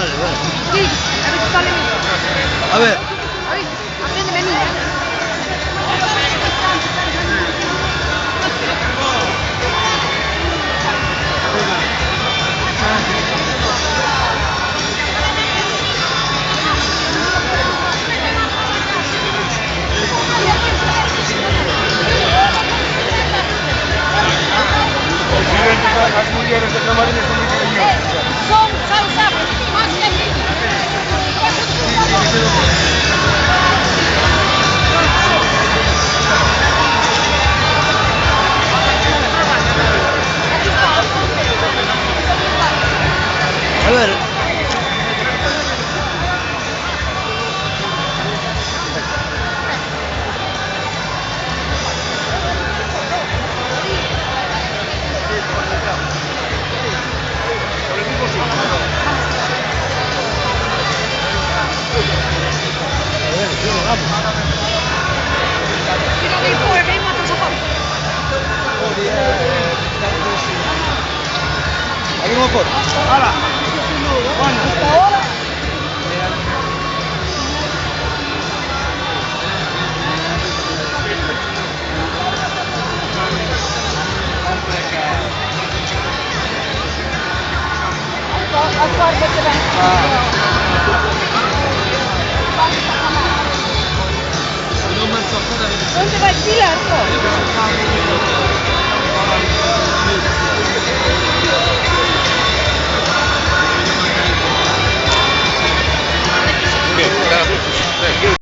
Vale, vale. Sí, a ver si sale bien. A ver. Apréndeme a mí, Las mujeres de Camarines son muy cariñosas. Son salsa más que A ver. Abrimos por. ¡Hala! Bueno, hasta ahora. ¿Dónde va el Pilar?